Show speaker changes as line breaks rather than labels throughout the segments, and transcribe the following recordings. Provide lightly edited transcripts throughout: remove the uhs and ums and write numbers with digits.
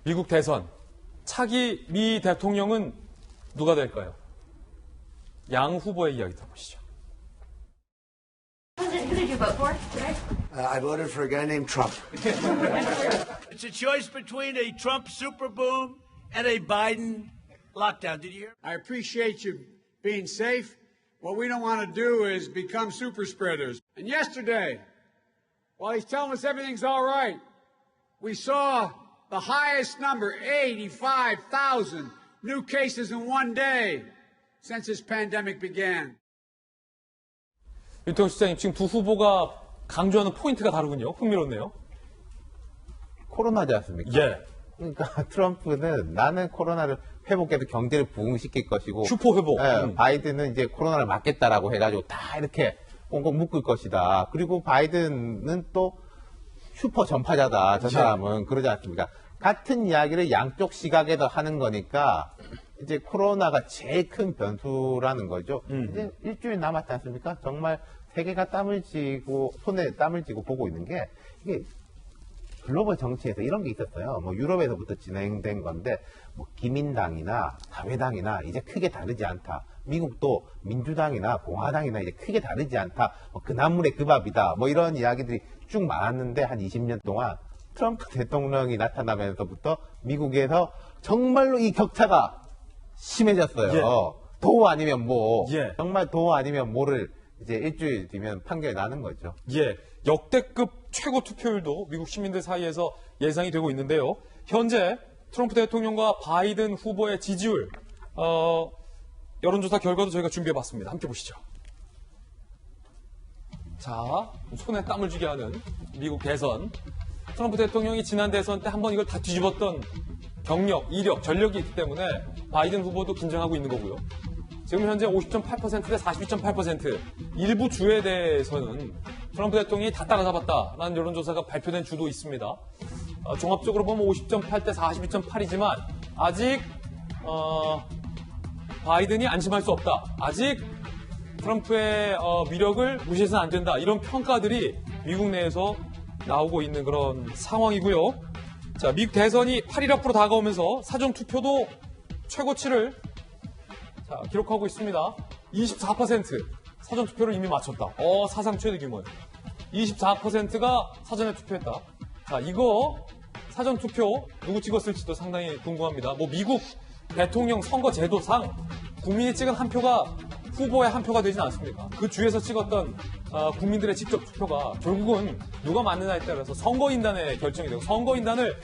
미국 대선 차기 미 대통령은 누가 될까요? 양 후보의 이야기 들어보시죠.
President, who did you vote for today?
I voted for a guy named Trump.
It's a choice between a Trump super boom and a Biden lockdown. Did you hear?
I appreciate you being safe. What we don't want to do is become super spreaders. And yesterday, while he's telling us everything's all right, we saw the highest number, 85,000 new cases in one day since this pandemic began.
윤태호 시장님, 지금 두 후보가 강조하는 포인트가 다르군요. 흥미롭네요.
코로나지 않습니까?
예.
그러니까 트럼프는 나는 코로나를 회복해서 경제를 부흥시킬 것이고
슈퍼 회복.
바이든은 이제 코로나를 막겠다라고 해가지고 다 이렇게 꽁꽁 묶을 것이다. 그리고 바이든은 또 슈퍼 전파자다. 저 사람은 그러지 않습니까? 같은 이야기를 양쪽 시각에서 하는 거니까 이제 코로나가 제일 큰 변수라는 거죠. 이제 일주일 남았지 않습니까? 정말 세계가 땀을 쥐고 손에 땀을 쥐고 보고 있는 게 이게 글로벌 정치에서 이런 게 있었어요. 뭐 유럽에서부터 진행된 건데 뭐 기민당이나 사회당이나 이제 크게 다르지 않다. 미국도 민주당이나 공화당이나 이제 크게 다르지 않다. 뭐 그 나물의 그 밥이다. 뭐 이런 이야기들이 쭉 많았는데 한 20년 동안 트럼프 대통령이 나타나면서부터 미국에서 정말로 이 격차가 심해졌어요.
예.
도 아니면 뭐.
예.
정말 도 아니면 뭐를 이제 일주일 뒤면 판결이 나는 거죠.
예. 역대급 최고 투표율도 미국 시민들 사이에서 예상이 되고 있는데요. 현재 트럼프 대통령과 바이든 후보의 지지율, 여론조사 결과도 저희가 준비해봤습니다. 함께 보시죠. 자, 손에 땀을 쥐게 하는 미국 대선. 트럼프 대통령이 지난 대선 때 한번 이걸 다 뒤집었던 경력, 이력, 전력이 있기 때문에 바이든 후보도 긴장하고 있는 거고요. 지금 현재 50.8% 대 42.8%. 일부 주에 대해서는 트럼프 대통령이 다 따라잡았다라는 여론조사가 발표된 주도 있습니다. 종합적으로 보면 50.8 대 42.8이지만 아직 바이든이 안심할 수 없다. 아직 트럼프의 위력을 무시해서는 안 된다. 이런 평가들이 미국 내에서 나오고 있는 그런 상황이고요. 자, 미국 대선이 8일 앞으로 다가오면서 사전투표도 최고치를 기록하고 있습니다. 24% 사전투표를 이미 마쳤다. 사상 최대 규모예요. 24%가 사전에 투표했다. 자, 이거 사전투표 누구 찍었을지도 상당히 궁금합니다. 뭐 미국 대통령 선거 제도상 국민이 찍은 한 표가 후보의 한 표가 되진 않습니까? 그 주에서 찍었던 국민들의 직접 투표가 결국은 누가 맞느냐에 따라서 선거인단의 결정이 되고 선거인단을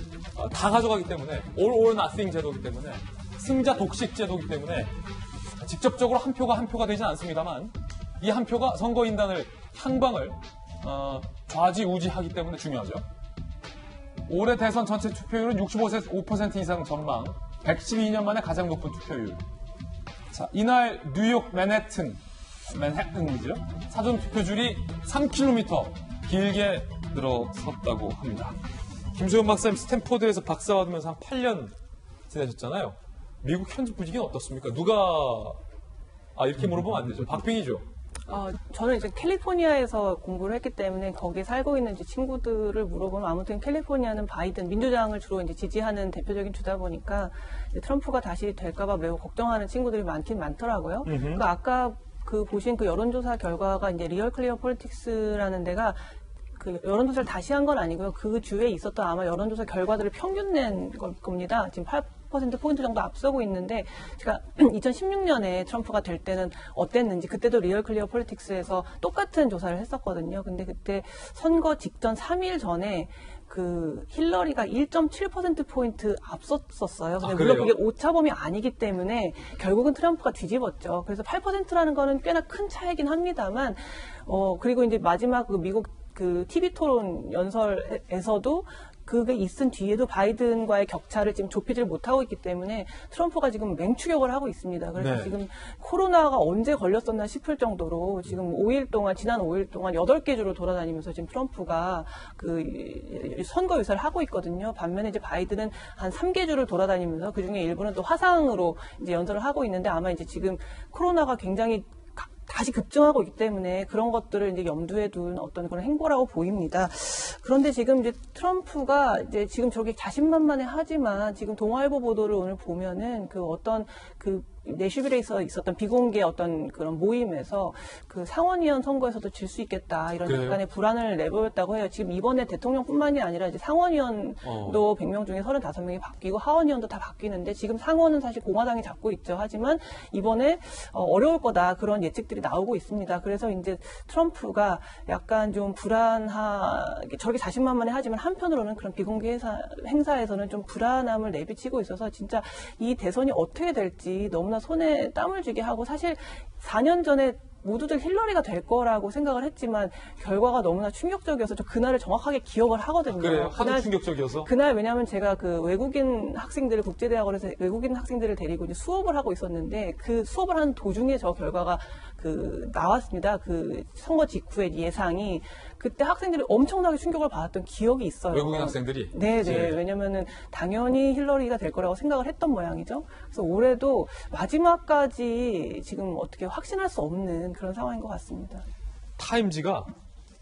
다 가져가기 때문에 all or nothing 제도이기 때문에 승자 독식 제도이기 때문에 직접적으로 한 표가 되진 않습니다만 이 한 표가 선거인단을 향방을 좌지우지하기 때문에 중요하죠. 올해 대선 전체 투표율은 65% 이상 전망, 112년 만에 가장 높은 투표율. 자, 이날 뉴욕 맨해튼이죠. 사전 투표줄이 3km 길게 늘어섰다고 합니다. 김소연 박사님 스탠포드에서 박사 받으면서 한 8년 지내셨잖아요. 미국 현지 분위기는 어떻습니까? 이렇게 물어보면 안 되죠. 박빙이죠.
저는 이제 캘리포니아에서 공부를 했기 때문에 거기에 살고 있는 이제 친구들을 물어보면 아무튼 캘리포니아는 바이든 민주당을 주로 이제 지지하는 대표적인 주다 보니까 이제 트럼프가 다시 될까봐 매우 걱정하는 친구들이 많긴 많더라고요. 그러니까 아까 보신 그 여론조사 결과가 이제 리얼 클리어 폴리틱스라는 데가 그 여론조사를 다시 한 건 아니고요. 그 주에 있었던 아마 여론조사 결과들을 평균 낸 겁니다. 지금 8%포인트 정도 앞서고 있는데 제가 2016년에 트럼프가 될 때는 어땠는지 그때도 리얼 클리어 폴리틱스에서 똑같은 조사를 했었거든요. 근데 그때 선거 직전 3일 전에 그 힐러리가 1.7%포인트 앞섰었어요. 근데 물론 그게 오차범위 아니기 때문에 결국은 트럼프가 뒤집었죠. 그래서 8%라는 거는 꽤나 큰 차이긴 합니다만 그리고 이제 마지막 그 미국 그 TV 토론 연설에서도 그게 있은 뒤에도 바이든과의 격차를 지금 좁히지를 못하고 있기 때문에 트럼프가 지금 맹추격을 하고 있습니다. 그래서
네.
지금 코로나가 언제 걸렸었나 싶을 정도로 지금 지난 5일 동안 8개 주를 돌아다니면서 지금 트럼프가 그 선거 유세를 하고 있거든요. 반면에 이제 바이든은 한 3개 주를 돌아다니면서 그 중에 일부는 또 화상으로 이제 연설을 하고 있는데 아마 이제 지금 코로나가 굉장히 다시 급증하고 있기 때문에 그런 것들을 이제 염두에 둔 어떤 그런 행보라고 보입니다. 그런데 지금 이제 트럼프가 이제 지금 저렇게 자신만만해 하지만 지금 동아일보 보도를 오늘 보면은 그 어떤 그 내슈빌에 있었던 비공개 어떤 그런 모임에서 그 상원의원 선거에서도 질 수 있겠다 이런
그래요?
약간의 불안을 내보였다고 해요. 지금 이번에 대통령뿐만이 아니라 이제 상원의원도 100명 중에 35명이 바뀌고 하원의원도 다 바뀌는데 지금 상원은 사실 공화당이 잡고 있죠. 하지만 이번에 어려울 거다 그런 예측들이 나오고 있습니다. 그래서 이제 트럼프가 약간 좀 불안하게 저렇게 자신만만해 하지만 한편으로는 그런 비공개 행사에서는 좀 불안함을 내비치고 있어서 진짜 이 대선이 어떻게 될지 너무나 손에 땀을 쥐게 하고 사실 4년 전에 모두들 힐러리가 될 거라고 생각을 했지만 결과가 너무나 충격적이어서 저 그날을 정확하게 기억을 하거든요.
그래요? 하도 충격적이어서?
그날 왜냐하면 제가 그 외국인 학생들을 국제대학원에서 외국인 학생들을 데리고 이제 수업을 하고 있었는데 그 수업을 하는 도중에 저 결과가 그 나왔습니다. 그 선거 직후에 예상이 그때 학생들이 엄청나게 충격을 받았던 기억이 있어요.
외국인 학생들이?
네네. 왜냐면은 당연히 힐러리가 될 거라고 생각을 했던 모양이죠. 그래서 올해도 마지막까지 지금 어떻게 확신할 수 없는 그런 상황인 것 같습니다.
타임지가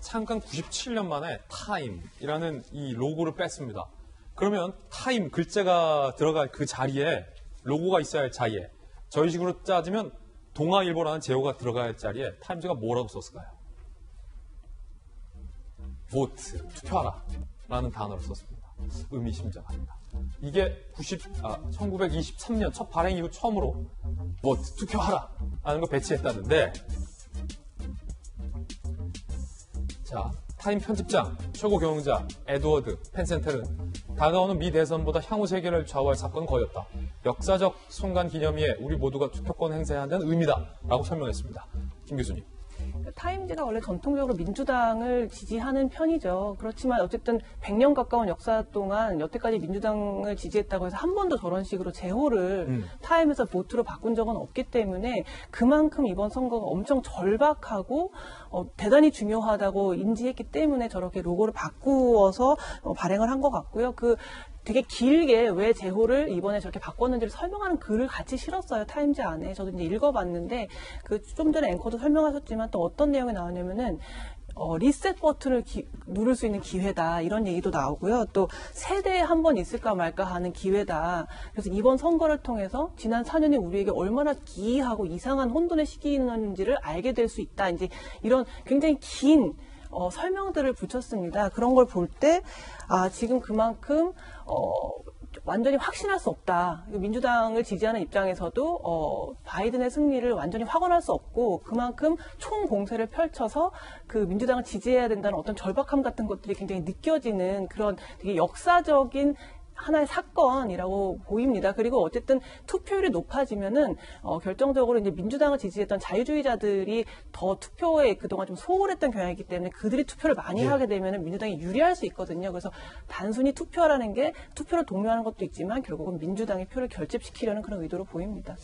잠깐 97년 만에 타임이라는 이 로고를 뺐습니다. 그러면 타임 글자가 들어갈 그 자리에 로고가 있어야 할 자리에 저희 식으로 짜지면 동아일보라는 제호가 들어가야 할 자리에 타임즈가 뭐라고 썼을까요? vote, 투표하라 라는 단어를 썼습니다. 의미심장합니다. 이게 1923년 첫 발행 이후 처음으로 vote, 투표하라 라는 걸 배치했다는데 자, 타임 편집장, 최고 경영자 에드워드 펜센텔은 다가오는 미 대선보다 향후 세계를 좌우할 사건은 거의없다. 역사적 순간 기념일에 우리 모두가 투표권 행사해야 한다는 의미다. 라고 설명했습니다. 김 교수님.
타임즈가 원래 전통적으로 민주당을 지지하는 편이죠. 그렇지만 어쨌든 100년 가까운 역사 동안 여태까지 민주당을 지지했다고 해서 한 번도 저런 식으로 제호를 타임에서 보트로 바꾼 적은 없기 때문에 그만큼 이번 선거가 엄청 절박하고 대단히 중요하다고 인지했기 때문에 저렇게 로고를 바꾸어서 발행을 한 것 같고요. 되게 길게 왜 제호를 이번에 저렇게 바꿨는지를 설명하는 글을 같이 실었어요. 타임즈 안에. 저도 이제 읽어봤는데 좀 전에 앵커도 설명하셨지만 또 어떤 내용이 나오냐면은 리셋 버튼을 누를 수 있는 기회다. 이런 얘기도 나오고요. 또 세대에 한 번 있을까 말까 하는 기회다. 그래서 이번 선거를 통해서 지난 4년이 우리에게 얼마나 기이하고 이상한 혼돈의 시기였는지를 알게 될 수 있다. 이제 이런 굉장히 긴 설명들을 붙였습니다. 그런 걸 볼 때, 지금 그만큼, 완전히 확신할 수 없다. 민주당을 지지하는 입장에서도, 바이든의 승리를 완전히 확언할 수 없고, 그만큼 총공세를 펼쳐서 그 민주당을 지지해야 된다는 어떤 절박함 같은 것들이 굉장히 느껴지는 그런 되게 역사적인 하나의 사건이라고 보입니다. 그리고 어쨌든 투표율이 높아지면은 결정적으로 이제 민주당을 지지했던 자유주의자들이 더 투표에 그동안 좀 소홀했던 경향이기 때문에 그들이 투표를 많이 하게 되면은 민주당이 유리할 수 있거든요. 그래서 단순히 투표라는 게 투표를 독려하는 것도 있지만 결국은 민주당의 표를 결집시키려는 그런 의도로 보입니다.